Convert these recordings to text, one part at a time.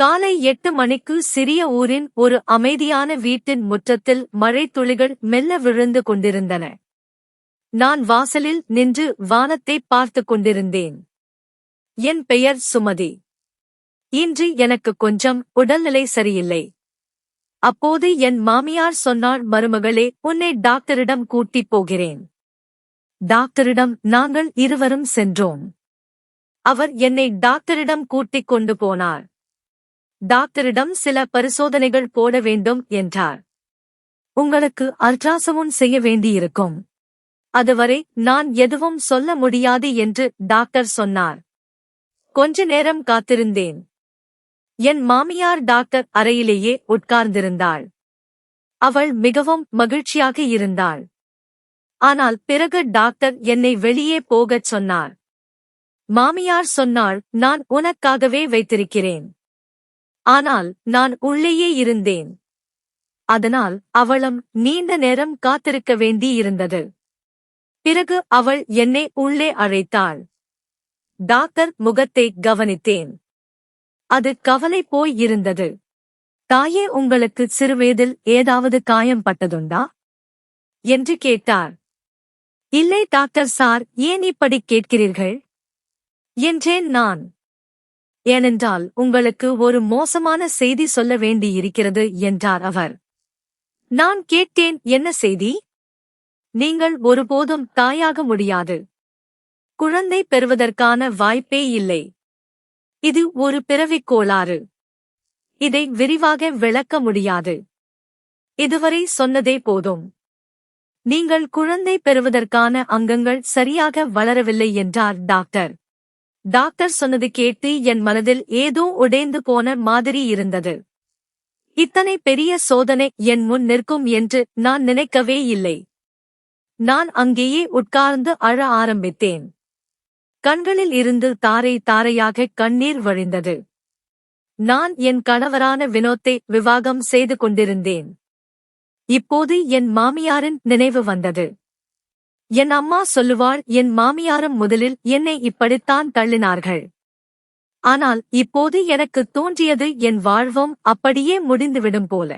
காலை 8 மணிக்கு சிறிய ஊரின் ஒரு அமைதியான வீட்டின் முற்றத்தில் மழைத்துளிகள் மெல்ல விழுந்து கொண்டிருந்தன. நான் வாசலில் நின்று வானத்தை பார்த்துக் கொண்டிருந்தேன். என் பெயர் சுமதி. இன்று எனக்கு கொஞ்சம் உடல்நிலை சரியில்லை. அப்போது என் மாமியார் சொன்னாள், மருமகளே, உன்னை டாக்டரிடம் கூட்டிப் போகிறேன். டாக்டரிடம் நாங்கள் இருவரும் சென்றோம். அவர் என்னை டாக்டரிடம் கூட்டிக் கொண்டு போனார். டாக்டரிடம் சில பரிசோதனைகள் போட வேண்டும் என்றார். உங்களுக்கு அல்ட்ராசவுண்ட் செய்ய வேண்டியிருக்கும். அதுவரை நான் எதுவும் சொல்ல முடியாது என்று டாக்டர் சொன்னார். கொஞ்ச நேரம் காத்திருந்தேன். என் மாமியார் டாக்டர் அறையிலேயே உட்கார்ந்திருந்தாள். அவள் மிகவும் மகிழ்ச்சியாக இருந்தாள். ஆனால் பிறகு டாக்டர் என்னை வெளியே போகச் சொன்னார். மாமியார் சொன்னாள், நான் உனக்காகவே வைத்திருக்கிறேன். ஆனால் நான் உள்ளேயே இருந்தேன். அதனால் அவளும் நீண்ட நேரம் காத்திருக்க வேண்டியிருந்தது. பிறகு அவள் என்னை உள்ளே அழைத்தாள். டாக்டர் முகத்தை கவனித்தேன். அது கவலை போய் இருந்தது. தாயே, உங்களுக்கு சிறுவயதில் ஏதாவது காயம் பட்டதுண்டா என்று கேட்டார். இல்லை டாக்டர் சார், ஏன் இப்படி கேட்கிறீர்கள் என்றேன் நான். ஏனென்றால் உங்களுக்கு ஒரு மோசமான செய்தி சொல்ல வேண்டியிருக்கிறது என்றார் அவர். நான் கேட்டேன், என்ன செய்தி? நீங்கள் ஒருபோதும் தாயாக முடியாது. குழந்தை பெறுவதற்கான வாய்ப்பே இல்லை. இது ஒரு பிறவிக் கோளாறு. இதை விரிவாக விளக்க முடியாது. இதுவரை சொன்னதே போதும். நீங்கள் குழந்தை பெறுவதற்கான அங்கங்கள் சரியாக வளரவில்லை என்றார் டாக்டர். டாக்டர் சொன்னது கேட்டு என் மனதில் ஏதோ உடைந்து போன மாதிரி இருந்தது. இத்தனை பெரிய சோதனை என் முன் நிற்கும் என்று நான் நினைக்கவே இல்லை. நான் அங்கேயே உட்கார்ந்து அழ ஆரம்பித்தேன். கண்களில் இருந்து தாரை தாரையாக கண்ணீர் வழிந்தது. நான் என் கணவரான வினோத்தை விவாகம் செய்து கொண்டிருந்தேன். இப்போது என் மாமியாரின் நினைவு வந்தது. என் அம்மா சொல்லுவாள், என் மாமியாரும் முதலில் என்னை இப்படித்தான் தள்ளினார்கள். ஆனால் இப்போது எனக்கு தோன்றியது, என் வாழ்வும் அப்படியே முடிந்துவிடும் போல.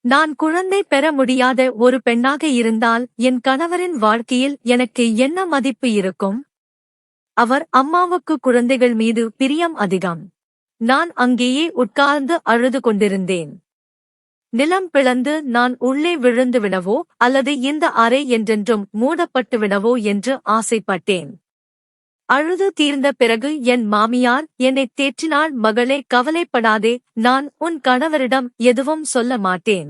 நான் குழந்தை பெற முடியாத ஒரு பெண்ணாக இருந்தால் என் கணவரின் வாழ்க்கையில் எனக்கு என்ன மதிப்பு இருக்கும்? அவர் அம்மாவுக்கு குழந்தைகள் மீது பிரியம் அதிகம். நான் அங்கேயே உட்கார்ந்து அழுது கொண்டிருந்தேன். நிலம் பிளந்து நான் உள்ளே விழுந்து விடவோ அல்லது இந்த அறை என்றென்றும் மூடப்பட்டு விடவோ என்று ஆசைப்பட்டேன். அழுது தீர்ந்த பிறகு என் மாமியார் என்னை தேற்றினாள். மகளே, கவலைப்படாதே, நான் உன் கணவரிடம் எதுவும் சொல்ல மாட்டேன்.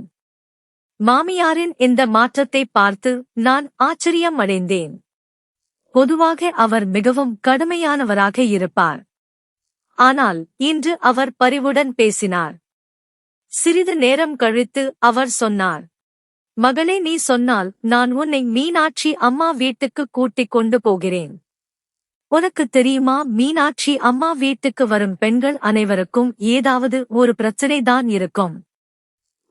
மாமியாரின் இந்த மாற்றத்தை பார்த்து நான் ஆச்சரியம் அடைந்தேன். பொதுவாக அவர் மிகவும் கடுமையானவராக இருப்பார். ஆனால் இன்று அவர் பரிவுடன் பேசினார். சிறிது நேரம் கழித்து அவர் சொன்னார், மகளே, நீ சொன்னால் நான் உன்னை மீனாட்சி அம்மா வீட்டுக்கு கூட்டிக் கொண்டு போகிறேன். உனக்கு தெரியுமா, மீனாட்சி அம்மா வீட்டுக்கு வரும் பெண்கள் அனைவருக்கும் ஏதாவது ஒரு பிரச்சனைதான் இருக்கும்.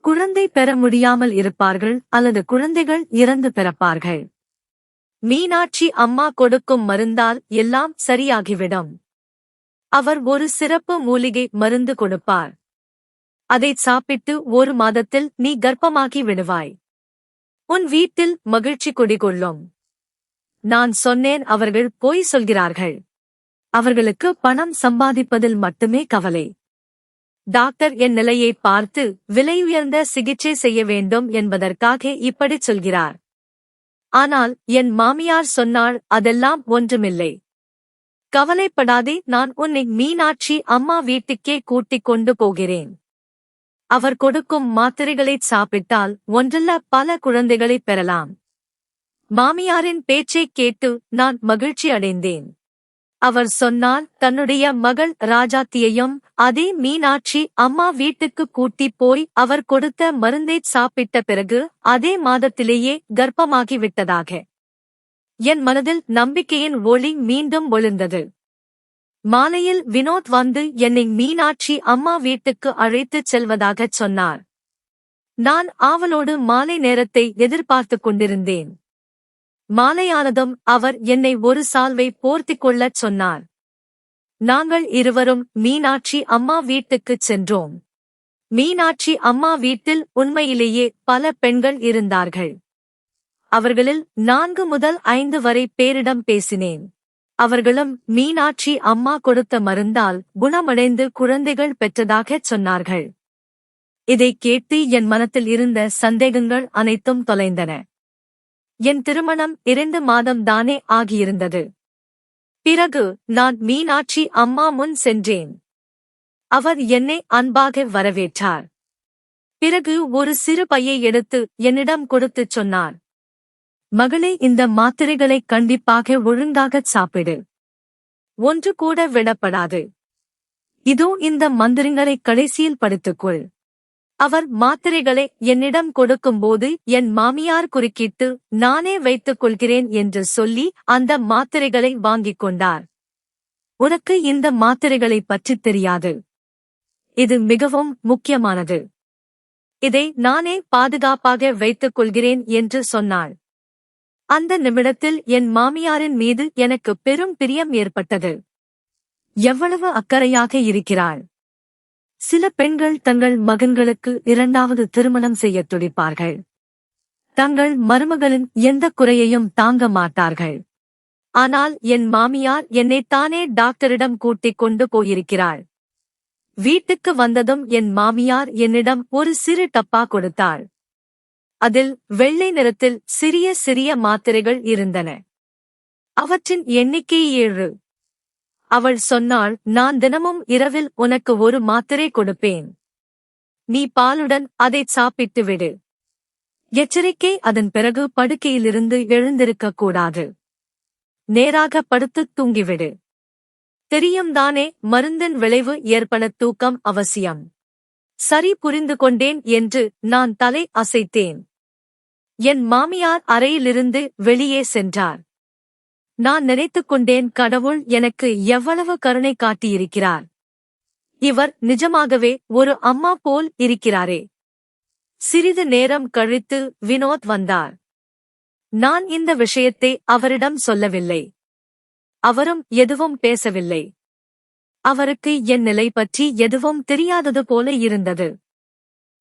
குழந்தை பெற முடியாமல் இருப்பார்கள் அல்லது குழந்தைகள் இறந்து பிறப்பார்கள். மீனாட்சி அம்மா கொடுக்கும் மருந்தால் எல்லாம் சரியாகிவிடும். அவர் ஒரு சிறப்பு மூலிகை மருந்து கொடுப்பார். அதைச் சாப்பிட்டு 1 மாதத்தில் நீ கர்ப்பமாகி விடுவாய். உன் வீட்டில் மகிழ்ச்சி குடிகொள்ளும். நான் சொன்னேன், அவர்கள் பொய் சொல்கிறார்கள். அவர்களுக்கு பணம் சம்பாதிப்பதில் மட்டுமே கவலை. டாக்டர் என் நிலையை பார்த்து விலையுயர்ந்த சிகிச்சை செய்ய வேண்டும் என்பதற்காக இப்படிச் சொல்கிறார். ஆனால் என் மாமியார் சொன்னாள், அதெல்லாம் ஒன்றுமில்லை. கவலைப்படாதே, நான் உன்னை மீனாட்சி அம்மா வீட்டுக்கே கூட்டிக் கொண்டு போகிறேன். அவர் கொடுக்கும் மாத்திரைகளைச் சாப்பிட்டால் ஒன்றல்ல பல குழந்தைகளைப் பெறலாம். மாமியாரின் பேச்சைக் கேட்டு நான் மகிழ்ச்சி அடைந்தேன். அவர் சொன்னார், தன்னுடைய மகள் ராஜாத்தியையும் அதே மீனாட்சி அம்மா வீட்டுக்கு கூட்டிப் போய் அவர் கொடுத்த மருந்தைச் சாப்பிட்ட பிறகு அதே மாதத்திலேயே கர்ப்பமாகிவிட்டதாக. என் மனதில் நம்பிக்கையின் ஒளி மீண்டும் ஒளிர்ந்தது. மாலையில் வினோத் வந்து என்னை மீனாட்சி அம்மா வீட்டுக்கு அழைத்துச் செல்வதாகச் சொன்னார். நான் ஆவலோடு மாலை நேரத்தை எதிர்பார்த்துக் கொண்டிருந்தேன். மாலையானதும் அவர் என்னை ஒரு சால்வை போர்த்திக் கொள்ளச் சொன்னார். நாங்கள் இருவரும் மீனாட்சி அம்மா வீட்டுக்குச் சென்றோம். மீனாட்சி அம்மா வீட்டில் உண்மையிலேயே பல பெண்கள் இருந்தார்கள். அவர்களில் 4 முதல் 5 வரை பேரிடம் பேசினேன். அவர்களும் மீனாட்சி அம்மா கொடுத்த மருந்தால் குணமடைந்து குழந்தைகள் பெற்றதாகச் சொன்னார்கள். இதைக் கேட்டு என் மனத்தில் இருந்த சந்தேகங்கள் அனைத்தும் தொலைந்தன. என் திருமணம் 2 மாதம் தானே ஆகியிருந்தது. பிறகு நான் மீனாட்சி அம்மா முன் சென்றேன். அவர் என்னை அன்பாக வரவேற்றார். பிறகு ஒரு சிறு பையை எடுத்து என்னிடம் கொடுத்துச் சொன்னார், மகளே, இந்த மாத்திரைகளை கண்டிப்பாக ஒழுங்காகச் சாப்பிடு. ஒன்று கூட விடப்படாது. இதோ இந்த மந்திரங்களை கடைசியில் படித்துக்கொள். அவர் மாத்திரைகளை என்னிடம் கொடுக்கும்போது என் மாமியார் குறுக்கிட்டு நானே வைத்துக் கொள்கிறேன் என்று சொல்லி அந்த மாத்திரைகளை வாங்கிக் கொண்டார். உனக்கு இந்த மாத்திரைகளை பற்றித் தெரியாது. இது மிகவும் முக்கியமானது. இதை நானே பாதுகாப்பாக வைத்துக் கொள்கிறேன் என்று சொன்னாள். அந்த நிமிடத்தில் என் மாமியாரின் மீது எனக்கு பெரும் பிரியம் ஏற்பட்டது. எவ்வளவு அக்கறையாக இருக்கிறாள்! சில பெண்கள் தங்கள் மகன்களுக்கு 2வது திருமணம் செய்யத் துடிப்பார்கள். தங்கள் மருமகளின் எந்த குறையையும் தாங்க மாட்டார்கள். ஆனால் என் மாமியார் என்னைத்தானே டாக்டரிடம் கூட்டிக் கொண்டு போயிருக்கிறாள். வீட்டுக்கு வந்ததும் என் மாமியார் என்னிடம் ஒரு சிறு டப்பா கொடுத்தாள். அதில் வெள்ளை நிறத்தில் சிறிய சிறிய மாத்திரைகள் இருந்தன. அவற்றின் எண்ணிக்கை 7. அவள் சொன்னாள், நான் தினமும் இரவில் உனக்கு ஒரு மாத்திரை கொடுப்பேன். நீ பாலுடன் அதைச் சாப்பிட்டு விடு. எச்சரிக்கை, அதன் பிறகு படுக்கையிலிருந்து எழுந்திருக்கக் கூடாது. நேராக படுத்துத் தூங்கிவிடு. தெரியும் தானே, மருந்தின் விளைவு ஏற்பட தூக்கம் அவசியம். சரி, புரிந்து கொண்டேன் என்று நான் தலை அசைத்தேன். என் மாமியார் அறையிலிருந்து வெளியே சென்றார். நான் நினைத்துக் கொண்டேன், கடவுள் எனக்கு எவ்வளவு கருணை காட்டியிருக்கிறார். இவர் நிஜமாகவே ஒரு அம்மா போல் இருக்கிறாரே. சிறிது நேரம் கழித்து வினோத் வந்தார். நான் இந்த விஷயத்தை அவரிடம் சொல்லவில்லை. அவரும் எதுவும் பேசவில்லை. அவருக்கு என் நிலை பற்றி எதுவும் தெரியாதது போல இருந்தது.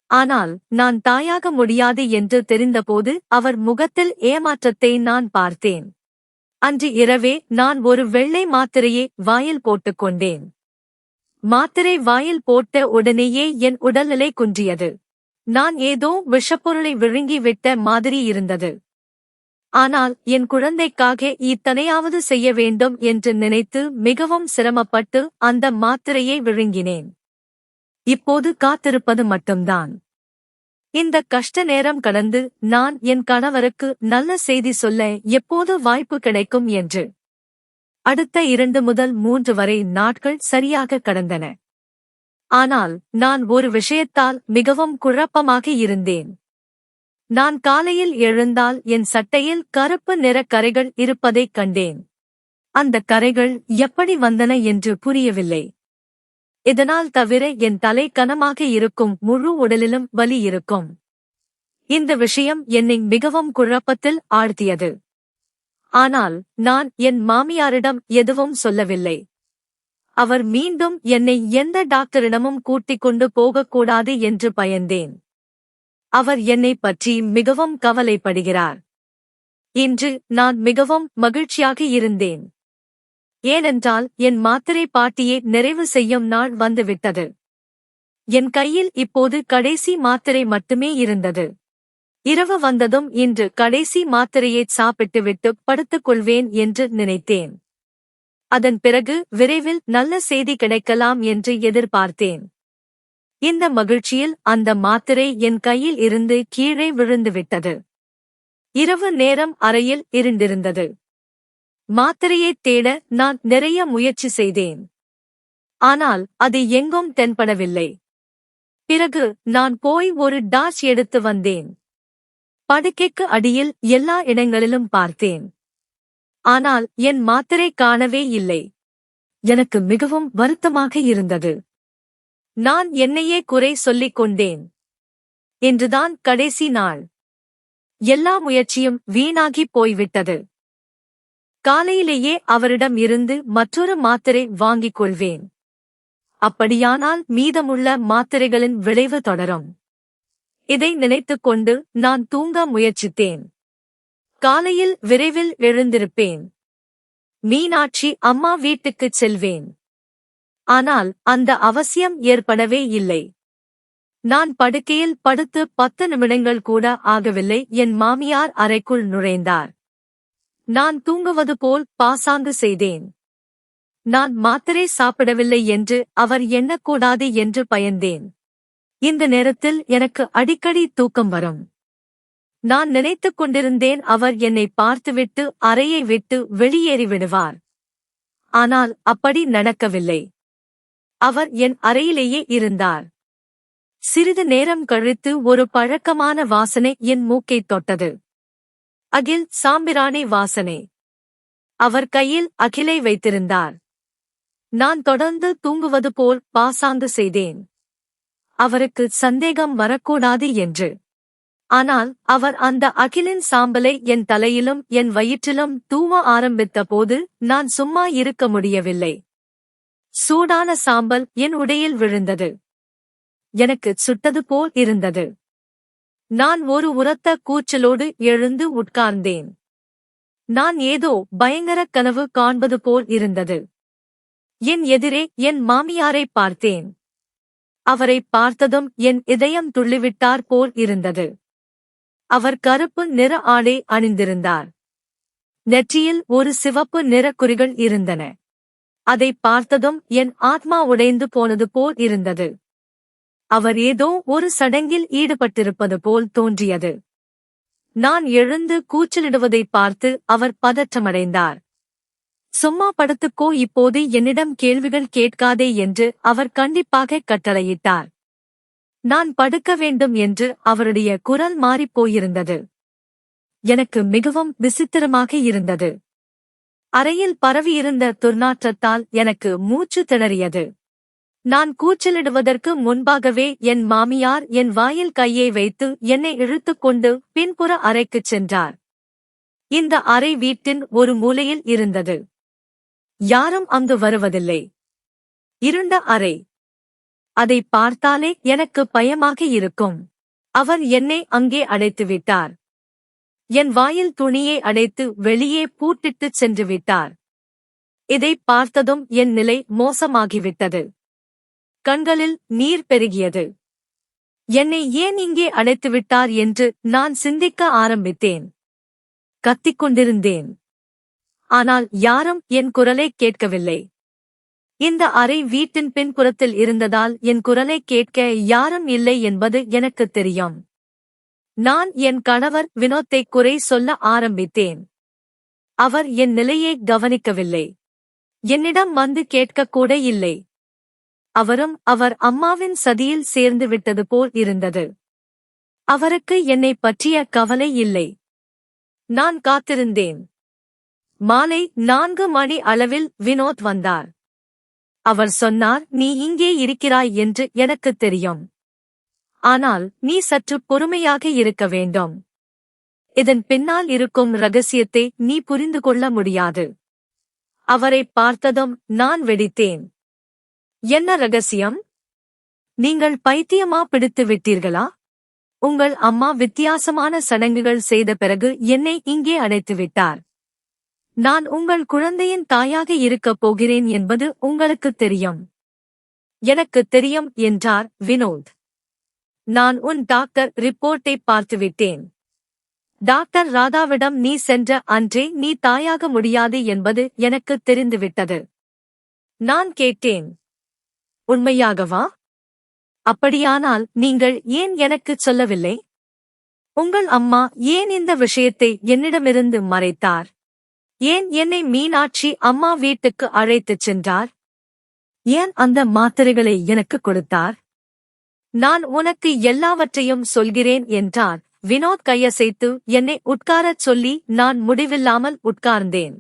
ஆனால் நான் தாயாக முடியாது என்று தெரிந்தபோது அவர் முகத்தில் ஏமாற்றத்தை நான் பார்த்தேன். அன்று இரவே நான் ஒரு வெள்ளை மாத்திரையை வாயில் போட்டுக்கொண்டேன். மாத்திரை வாயில் போட்ட உடனேயே என் உடல்நிலை குன்றியது. நான் ஏதோ விஷப்பொருளை விழுங்கிவிட்ட மாதிரி இருந்தது. ஆனால் என் குழந்தைக்காக இத்தனையாவது செய்ய வேண்டும் என்று நினைத்து மிகவும் சிரமப்பட்டு அந்த மாத்திரையை விழுங்கினேன். இப்போது காத்திருப்பது மட்டும்தான். இந்த கஷ்ட நேரம் கடந்து நான் என் கணவருக்கு நல்ல செய்தி சொல்ல எப்போது வாய்ப்பு கிடைக்கும் என்று. அடுத்த 2 முதல் 3 வரை நாட்கள் சரியாக கடந்தன. ஆனால் நான் ஒரு விஷயத்தால் மிகவும் குழப்பமாக இருந்தேன். நான் காலையில் எழுந்தால் என் சட்டையில் கருப்பு நிற கரைகள் இருப்பதைக் கண்டேன். அந்த கரைகள் எப்படி வந்தன என்று புரியவில்லை. இதனால் தவிர என் தலை கனமாக இருக்கும், முழு உடலிலும் வலி இருக்கும். இந்த விஷயம் என்னை மிகவும் குழப்பத்தில் ஆழ்த்தியது. ஆனால் நான் என் மாமியாரிடம் எதுவும் சொல்லவில்லை. அவர் மீண்டும் என்னை எந்த டாக்டரிடமும் கூட்டிக் கொண்டு போகக்கூடாது என்று பயந்தேன். அவர் என்னைப் பற்றி மிகவும் கவலைப்படுகிறார். இன்று நான் மிகவும் மகிழ்ச்சியாக இருந்தேன். ஏனென்றால் என் மாத்திரை பாட்டியை நிறைவு செய்யும் நாள் வந்துவிட்டது. என் கையில் இப்போது கடைசி மாத்திரை மட்டுமே இருந்தது. இரவு வந்ததும் இன்று கடைசி மாத்திரையைச் சாப்பிட்டுவிட்டு படுத்துக் கொள்வேன் என்று நினைத்தேன். அதன் பிறகு விரைவில் நல்ல செய்தி கிடைக்கலாம் என்று எதிர்பார்த்தேன். இந்த மகிழ்ச்சியில் அந்த மாத்திரை என் கையில் இருந்து கீழே விழுந்துவிட்டது. இரவு நேரம், அறையில் இருண்டிருந்தது. மாத்திரையைத் தேட நான் நிறைய முயற்சி செய்தேன். ஆனால் அது எங்கும் தென்படவில்லை. பிறகு நான் போய் ஒரு டார்ச் எடுத்து வந்தேன். படுக்கைக்கு அடியில் எல்லா இடங்களிலும் பார்த்தேன். ஆனால் என் மாத்திரை காணவே இல்லை. எனக்கு மிகவும் வருத்தமாக இருந்தது. நான் என்னையே குறை சொல்லிக் கொண்டேன். இன்றுதான் கடைசி நாள். எல்லா முயற்சியும் வீணாகிப் போய்விட்டது. காலையிலேயே அவரிடம் இருந்து மற்றொரு மாத்திரை வாங்கிக் கொள்வேன். அப்படியானால் மீதமுள்ள மாத்திரைகளின் விளைவு தொடரும். இதை நினைத்துக் கொண்டு நான் தூங்க முயற்சித்தேன். காலையில் விரைவில் எழுந்திருப்பேன். மீனாட்சி அம்மா வீட்டுக்குச் செல்வேன். ஆனால் அந்த அவசியம் ஏற்படவே இல்லை. நான் படுக்கையில் படுத்து 10 நிமிடங்கள் கூட ஆகவில்லை, என் மாமியார் அறைக்குள் நுழைந்தார். நான் தூங்குவது போல் பாசாங்கு செய்தேன். நான் மாத்திரை சாப்பிடவில்லை என்று அவர் எண்ணக்கூடாது என்று பயந்தேன். இந்த நேரத்தில் எனக்கு அடிக்கடி தூக்கம் வரும். நான் நினைத்துக் கொண்டிருந்தேன் அவர் என்னை பார்த்துவிட்டு அறையை விட்டு வெளியேறிவிடுவார். ஆனால் அப்படி நடக்கவில்லை. அவர் என் அறையிலேயே இருந்தார். சிறிது நேரம் கழித்து ஒரு பழக்கமான வாசனை என் மூக்கைத் தொட்டது. அகில் சாம்பிராணி வாசனை. அவர் கையில் அகிலை வைத்திருந்தார். நான் தொடர்ந்து தூங்குவது போல் பாசாங்கு செய்தேன். அவருக்கு சந்தேகம் வரக்கூடாது என்று. ஆனால் அவர் அந்த அகிலின் சாம்பலை என் தலையிலும் என் வயிற்றிலும் தூவ ஆரம்பித்த போது நான் சும்மா இருக்க முடியவில்லை. சூடான சாம்பல் என் உடையில் விழுந்தது. எனக்குச் சுட்டது போல் இருந்தது. நான் ஒரு உரத்த கூச்சலோடு எழுந்து உட்கார்ந்தேன். நான் ஏதோ பயங்கர கனவு காண்பது போல் இருந்தது. என் எதிரே என் மாமியாரை பார்த்தேன். அவரை பார்த்ததும் என் இதயம் துள்ளிவிட்டார் போல் இருந்தது. அவர் கருப்பு நிற ஆடை அணிந்திருந்தார். நெற்றியில் ஒரு சிவப்பு நிற குறிகள் இருந்தன. அதை பார்த்ததும் என் ஆத்மா உடைந்து போனது போல் இருந்தது. அவர் ஏதோ ஒரு சடங்கில் ஈடுபட்டிருப்பது போல் தோன்றியது. நான் எழுந்து கூச்சலிடுவதைப் பார்த்து அவர் பதற்றமடைந்தார். சும்மா படுத்துக்கோ, இப்போது என்னிடம் கேள்விகள் கேட்காதே என்று அவர் கண்டிப்பாக கட்டளையிட்டார். நான் படுக்க வேண்டும் என்று அவருடைய குரல் மாறிப் போயிருந்தது. எனக்கு மிகவும் விசித்திரமாக இருந்தது. அறையில் பரவியிருந்த துர்நாற்றத்தால் எனக்கு மூச்சு திணறியது. நான் கூச்சலிடுவதற்கு முன்பாகவே என் மாமியார் என் வாயில் கையை வைத்து என்னை இழுத்துக்கொண்டு பின்புற அறைக்குச் சென்றார். இந்த அறை வீட்டின் ஒரு மூலையில் இருந்தது. யாரும் அங்கு வருவதில்லை. இருண்ட அறை. அதை பார்த்தாலே எனக்கு பயமாக இருக்கும். அவர் என்னை அங்கே அடைத்துவிட்டார். என் வாயில் துணியை அடைத்து வெளியே பூட்டிட்டுச் சென்று விட்டார். இதை பார்த்ததும் என் நிலை மோசமாகிவிட்டது. கண்களில் நீர் பெருகியது. என்னை ஏன் இங்கே அடைத்துவிட்டார் என்று நான் சிந்திக்க ஆரம்பித்தேன். கத்திக்கொண்டிருந்தேன். ஆனால் யாரும் என் குரலை கேட்கவில்லை. இந்த அறை வீட்டின் பின்புறத்தில் இருந்ததால் என் குரலை கேட்க யாரும் இல்லை என்பது எனக்குத் தெரியும். நான் என் கணவர் வினோத்தை குறை சொல்ல ஆரம்பித்தேன். அவர் என் நிலையை கவனிக்கவில்லை. என்னிடம் வந்து கேட்கக்கூட இல்லை. அவரும் அவர் அம்மாவின் சதியில் சேர்ந்து விட்டது போல் இருந்தது. அவருக்கு என்னை பற்றிய கவலை இல்லை. நான் காத்திருந்தேன். மாலை 4 மணி அளவில் வினோத் வந்தார். அவர் சொன்னார், நீ இங்கே இருக்கிறாய் என்று எனக்குத் தெரியும். ஆனால் நீ சற்று பொறுமையாக இருக்க வேண்டும். இதன் பின்னால் இருக்கும் ரகசியத்தை நீ புரிந்து கொள்ள முடியாது. அவரை பார்த்ததும் நான் வெடித்தேன். என்ன ரகசியம்? நீங்கள் பைத்தியமா பிடித்து விட்டீர்களா? உங்கள் அம்மா வித்தியாசமான சடங்குகள் செய்த பிறகு என்னை இங்கே அடைத்துவிட்டார். நான் உங்கள் குழந்தையின் தாயாக இருக்கப் போகிறேன் என்பது உங்களுக்குத் தெரியும். எனக்குத் தெரியும் என்றார் வினோத். நான் உன் டாக்டர் ரிப்போர்ட்டை பார்த்துவிட்டேன். டாக்டர் ராதாவிடம் நீ சென்ற அன்றே நீ தாயாக முடியாது என்பது எனக்குத் தெரிந்துவிட்டது. நான் கேட்டேன், உண்மையாகவா? அப்படியானால் நீங்கள் ஏன் எனக்குச் சொல்லவில்லை? உங்கள் அம்மா ஏன் இந்த விஷயத்தை என்னிடமிருந்து மறைத்தார்? ஏன் என்னை மீனாட்சி அம்மா வீட்டுக்கு அழைத்துச் சென்றார்? ஏன் அந்த மாத்திரைகளை எனக்கு கொடுத்தார்? நான் உனக்கு எல்லாவற்றையும் சொல்கிறேன் என்றார் வினோத். கையசைத்து என்னை உட்காரச் சொல்லி நான் முடிவில்லாமல் உட்கார்ந்தேன்.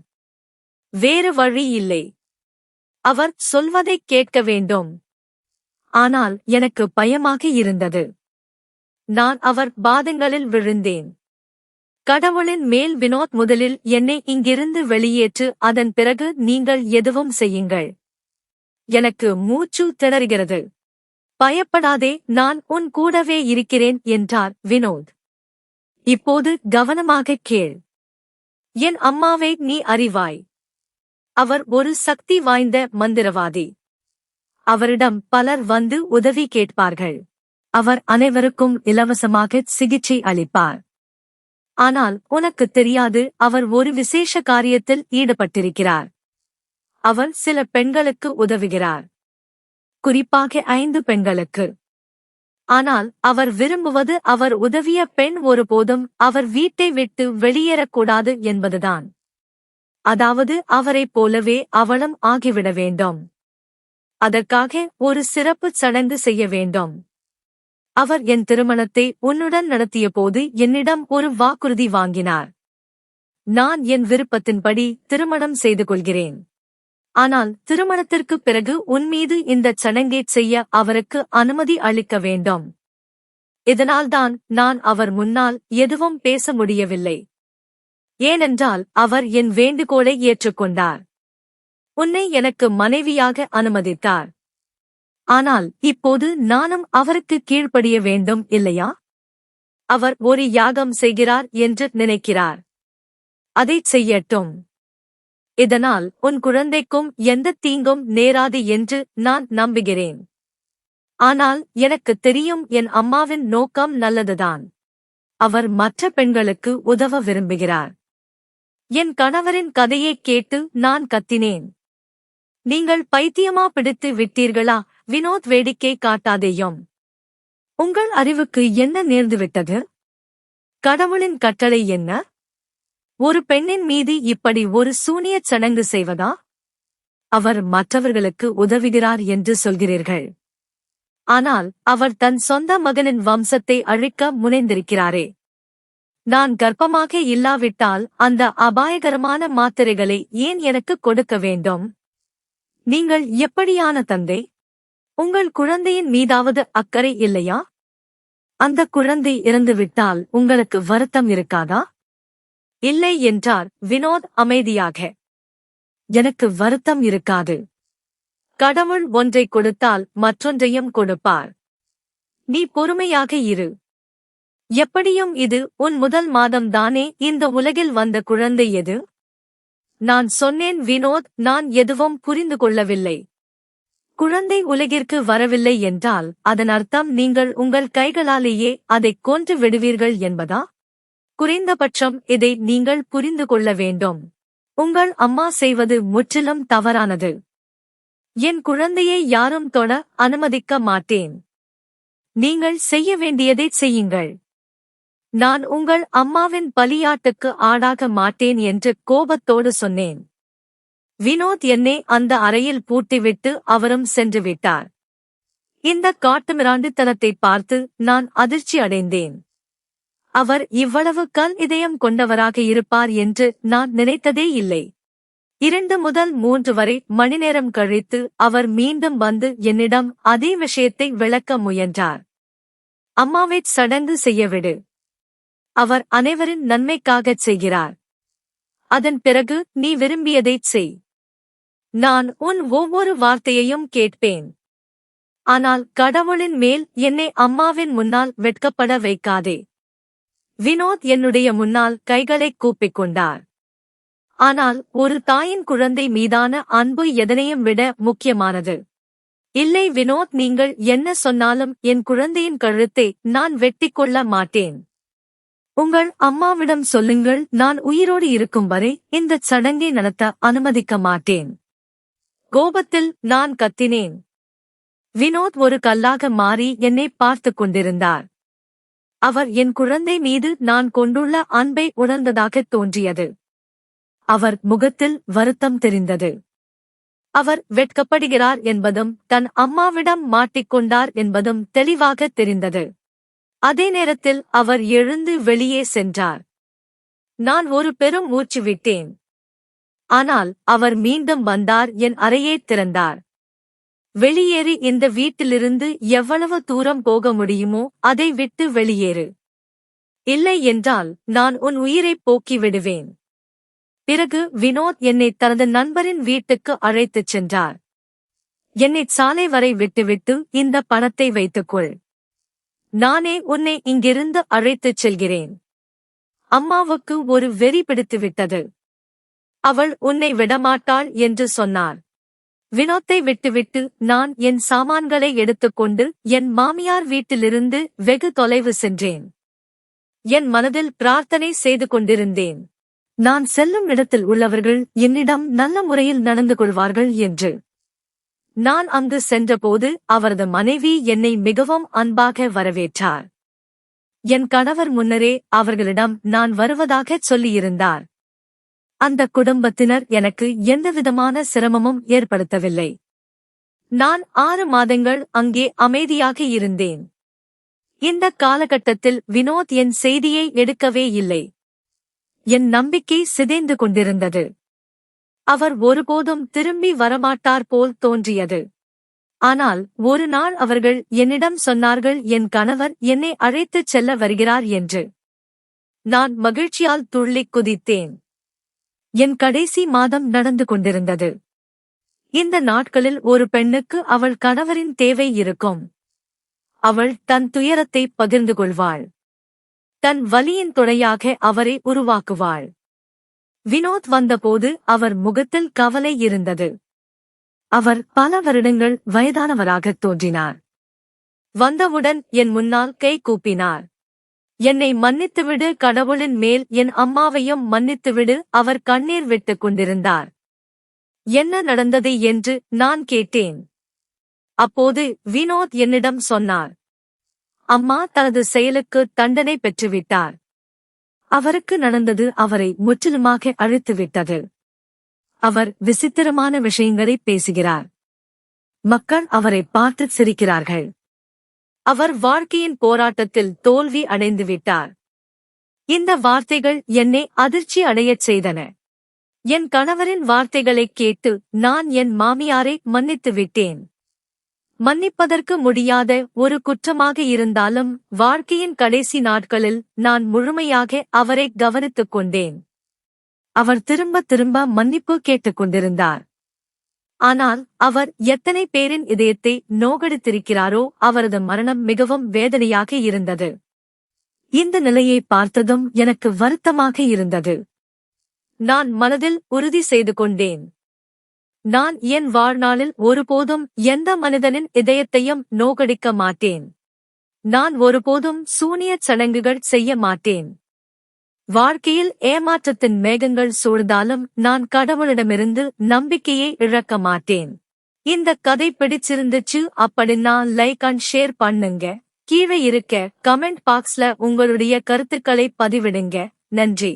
வேறு வழி இல்லை. அவர் சொல்வதைக் கேட்க வேண்டும். ஆனால் எனக்கு பயமாக இருந்தது. நான் அவர் பாதங்களில் விழுந்தேன். கடவுளின் மேல் வினோத், முதலில் என்னை இங்கிருந்து வெளியேற்று, அதன் பிறகு நீங்கள் எதுவும் செய்யுங்கள். எனக்கு மூச்சு திணறுகிறது. பயப்படாதே, நான் உன் கூடவே இருக்கிறேன் என்றார் வினோத். இப்போது கவனமாகக் கேள். என் அம்மாவை நீ அறிவாய். அவர் ஒரு சக்தி வாய்ந்த மந்திரவாதி. அவரிடம் பலர் வந்து உதவி கேட்பார்கள். அவர் அனைவருக்கும் இலவசமாக சிகிச்சை அளிப்பார். ஆனால் உனக்குத் தெரியாது, அவர் ஒரு விசேஷ காரியத்தில் ஈடுபட்டிருக்கிறார். அவர் சில பெண்களுக்கு உதவுகிறார், குறிப்பாக 5 பெண்களுக்கு. ஆனால் அவர் விரும்புவது அவர் உதவிய பெண் ஒருபோதும் அவர் வீட்டை விட்டு வெளியேறக்கூடாது என்பதுதான். அதாவது அவரைப் போலவே அவளும் ஆகிவிட வேண்டும். அதற்காக ஒரு சிறப்பு சடங்கு செய்ய வேண்டும். அவர் என் திருமணத்தை உன்னுடன் நடத்தியபோது என்னிடம் ஒரு வாக்குறுதி வாங்கினார். நான் என் விருப்பத்தின்படி திருமணம் செய்து கொள்கிறேன். ஆனால் திருமணத்திற்குப் பிறகு உன்மீது இந்தச் சடங்கைச் செய்ய அவருக்கு அனுமதி அளிக்க வேண்டும். இதனால்தான் நான் அவர் முன்னால் எதுவும் பேச முடியவில்லை. ஏனென்றால் அவர் என் வேண்டுகோளை ஏற்றுக்கொண்டார். உன்னை எனக்கு மனைவியாக அனுமதித்தார். ஆனால் இப்போது நானும் அவருக்கு கீழ்ப்படிய வேண்டும், இல்லையா? அவர் ஒரு யாகம் செய்கிறார் என்று நினைக்கிறார். அதைச் செய்யட்டும். இதனால் உன் குழந்தைக்கும் எந்த தீங்கும் நேராது என்று நான் நம்புகிறேன். ஆனால் எனக்குத் தெரியும், என் அம்மாவின் நோக்கம் நல்லதுதான். அவர் மற்ற பெண்களுக்கு உதவ விரும்புகிறார். என் கணவரின் கதையைக் கேட்டு நான் கத்தினேன். நீங்கள் பைத்தியமா பிடித்து விட்டீர்களா வினோத்? வேடிக்கை காட்டாதேயும். உங்கள் அறிவுக்கு என்ன நேர்ந்துவிட்டது? கடவுளின் கட்டளை என்ன? ஒரு பெண்ணின் மீது இப்படி ஒரு சூனியச் சடங்கு செய்வதா? அவர் மற்றவர்களுக்கு உதவுகிறார் என்று சொல்கிறீர்கள். ஆனால் அவர் தன் சொந்த மகனின் வம்சத்தை அழிக்க முனைந்திருக்கிறாரே. நான் கர்ப்பமாக இல்லாவிட்டால் அந்த அபாயகரமான மாத்திரைகளை ஏன் எனக்கு கொடுக்க வேண்டும்? நீங்கள் எப்படியான தந்தை? உங்கள் குழந்தையின் மீதாவது அக்கறை இல்லையா? அந்த குழந்தை இறந்துவிட்டால் உங்களுக்கு வருத்தம் இருக்காதா? இல்லை என்றார் வினோத் அமைதியாக. எனக்கு வருத்தம் இருக்காது. கடவுள் ஒன்றை கொடுத்தால் மற்றொன்றையும் கொடுப்பார். நீ பொறுமையாக இரு. எப்படியும் இது உன் முதல் மாதம் தானே. இந்த உலகில் வந்த குழந்தை எது? நான் சொன்னேன் வினோத், நான் எதுவும் புரிந்து கொள்ளவில்லை. குழந்தை உலகிற்கு வரவில்லை என்றால் அதன் அர்த்தம் நீங்கள் உங்கள் கைகளாலேயே அதைக் கொன்று விடுவீர்கள் என்பதா? குறைந்தபட்சம் இதை நீங்கள் புரிந்து கொள்ள வேண்டும். உங்கள் அம்மா செய்வது முற்றிலும் தவறானது. என் குழந்தையை யாரும் தொட அனுமதிக்க மாட்டேன். நீங்கள் செய்ய வேண்டியதைச் செய்யுங்கள். நான் உங்கள் அம்மாவின் பலியாட்டுக்கு ஆடாக மாட்டேன் என்று கோபத்தோடு சொன்னேன். வினோத் என்னை அந்த அறையில் பூட்டிவிட்டு அவரும் சென்று விட்டார். இந்த காட்டுமிராண்டித்தனத்தைப் பார்த்து நான் அதிர்ச்சி அடைந்தேன். அவர் இவ்வளவு கல் இதயம் கொண்டவராக இருப்பார் என்று நான் நினைத்ததே இல்லை. 2 முதல் 3 வரை மணிநேரம் கழித்து அவர் மீண்டும் வந்து என்னிடம் அதே விஷயத்தை விளக்க முயன்றார். அம்மாவைச் சடங்கு செய்யவிடு. அவர் அனைவரின் நன்மைக்காகச் செய்கிறார். அதன் பிறகு நீ விரும்பியதைச் செய். நான் உன் ஒவ்வொரு வார்த்தையையும் கேட்பேன். ஆனால் கடவுளின் மேல் என்னை அம்மாவின் முன்னால் வெட்கப்பட வைக்காதே. வினோத் என்னுடைய முன்னால் கைகளைக் கூப்பிக் கொண்டார். ஆனால் ஒரு தாயின் குழந்தை மீதான அன்பு எதனையும் விட முக்கியமானது. இல்லை வினோத், நீங்கள் என்ன சொன்னாலும் என் குழந்தையின் கழுத்தை நான் வெட்டிக்கொள்ள மாட்டேன். உங்கள் அம்மாவிடம் சொல்லுங்கள், நான் உயிரோடு இருக்கும் வரை இந்தச் சடங்கை நடத்த அனுமதிக்க மாட்டேன். கோபத்தில் நான் கத்தினேன். வினோத் ஒரு கல்லாக மாறி என்னை பார்த்துக் கொண்டிருந்தார். அவர் என் குழந்தை மீது நான் கொண்டுள்ள அன்பை உணர்ந்ததாகத் தோன்றியது. அவர் முகத்தில் வருத்தம் தெரிந்தது. அவர் வெட்கப்படுகிறார் என்பதும் தன் அம்மாவிடம் மாட்டிக்கொண்டார் என்பதும் தெளிவாகத் தெரிந்தது. அதே நேரத்தில் அவர் எழுந்து வெளியே சென்றார். நான் ஒரு பெரும் மூச்சு விட்டேன். ஆனால் அவர் மீண்டும் வந்தார், என் அறையை திறந்தார். வெளியேறி இந்த வீட்டிலிருந்து எவ்வளவு தூரம் போக முடியுமோ அதை விட்டு வெளியேறு. இல்லை என்றால் நான் உன் உயிரைப் போக்கி விடுவேன். பிறகு வினோத் என்னை தனது நண்பரின் வீட்டுக்கு அழைத்துச் சென்றார். என்னை சாலை வரை விட்டுவிட்டு இந்த பணத்தை வைத்துக்கொள். நானே உன்னை இங்கிருந்து அழைத்துச் செல்கிறேன். அம்மாவுக்கு ஒரு வெறி பிடித்துவிட்டது. அவள் உன்னை விடமாட்டாள் என்று சொன்னார். வினோத்தை விட்டுவிட்டு நான் என் சாமான்களை எடுத்துக்கொண்டு என் மாமியார் வீட்டிலிருந்து வெகு தொலைவு சென்றேன். என் மனதில் பிரார்த்தனை செய்து கொண்டிருந்தேன். நான் செல்லும் இடத்தில் உள்ளவர்கள் என்னிடம் நல்ல முறையில் நடந்து கொள்வார்கள் என்று. நான் அங்கு சென்றபோது அவரது மனைவி என்னை மிகவும் அன்பாக வரவேற்றார். என் கணவர் முன்னரே அவர்களிடம் நான் வருவதாகச் சொல்லியிருந்தார். அந்த குடும்பத்தினர் எனக்கு எந்தவிதமான சிரமமும் ஏற்படுத்தவில்லை. நான் 6 மாதங்கள் அங்கே அமைதியாக இருந்தேன். இந்த காலகட்டத்தில் வினோத் என் செய்தியை எடுக்கவே இல்லை. என் நம்பிக்கை சிதைந்து கொண்டிருந்தது. அவர் ஒருபோதும் திரும்பி வரமாட்டார் போல் தோன்றியது. ஆனால் ஒரு நாள் அவர்கள் என்னிடம் சொன்னார்கள், என் கணவர் என்னை அழைத்துச் செல்ல வருகிறார் என்று. நான் மகிழ்ச்சியால் துள்ளிக் குதித்தேன். என் கடைசி மாதம் நடந்து கொண்டிருந்தது. இந்த நாட்களில் ஒரு பெண்ணுக்கு அவள் கணவரின் தேவை இருக்கும். அவள் தன் துயரத்தை பகிர்ந்து கொள்வாள். தன் வலியின் துணையாக அவரை உருவாக்குவாள். வினோத் வந்தபோது அவர் முகத்தில் கவலை இருந்தது. அவர் பல வருடங்கள் வயதானவராகத் தோன்றினார். வந்தவுடன் என் முன்னால் கை கூப்பினார். என்னை மன்னித்துவிடு, கடவுளின் மேல் என் அம்மாவையும் மன்னித்துவிடு. அவர் கண்ணீர் விட்டுக் கொண்டிருந்தார். என்ன நடந்தது என்று நான் கேட்டேன். அப்போது வினோத் என்னிடம் சொன்னார், அம்மா தனது செயலுக்கு தண்டனை பெற்றுவிட்டார். அவருக்கு நடந்தது அவரை முற்றிலுமாக அழித்துவிட்டது. அவர் விசித்திரமான விஷயங்களை பேசுகிறார். மக்கள் அவரை பார்த்து சிரிக்கிறார்கள். அவர் வாழ்க்கையின் போராட்டத்தில் தோல்வி அடைந்துவிட்டார். இந்த வார்த்தைகள் என்னை அதிர்ச்சி அடையச் செய்தன. என் கணவரின் வார்த்தைகளைக் கேட்டு நான் என் மாமியாரை மன்னித்து விட்டேன். மன்னிப்பதற்கு முடியாத ஒரு குற்றமாக இருந்தாலும் வாழ்க்கையின் கடைசி நாட்களில் நான் முழுமையாக அவரை கவனித்துக் கொண்டேன். அவர் திரும்ப திரும்ப மன்னிப்பு கேட்டுக்கொண்டிருந்தார். ஆனால் அவர் எத்தனை பேரின் இதயத்தை நோகடித்திருக்கிறாரோ. அவரது மரணம் மிகவும் வேதனையாக இருந்தது. இந்த நிலையை பார்த்ததும் எனக்கு வருத்தமாக இருந்தது. நான் மனதில் உறுதி செய்து கொண்டேன், நான் என் வாழ்நாளில் ஒருபோதும் எந்த மனிதனின் இதயத்தையும் நோகடிக்க மாட்டேன். நான் ஒருபோதும் சூனியச் சடங்குகள் செய்ய மாட்டேன். வாழ்க்கையில் ஏமாற்றத்தின் மேகங்கள் சூழ்ந்தாலும் நான் கடவுளிடமிருந்து நம்பிக்கையை இழக்க மாட்டேன். இந்த கதை பிடிச்சிருந்துச்சு அப்படின்னா லைக் அண்ட் ஷேர் பண்ணுங்க. கீழே இருக்க கமெண்ட் பாக்ஸ்ல உங்களுடைய கருத்துக்களை பதிவிடுங்க. நன்றி.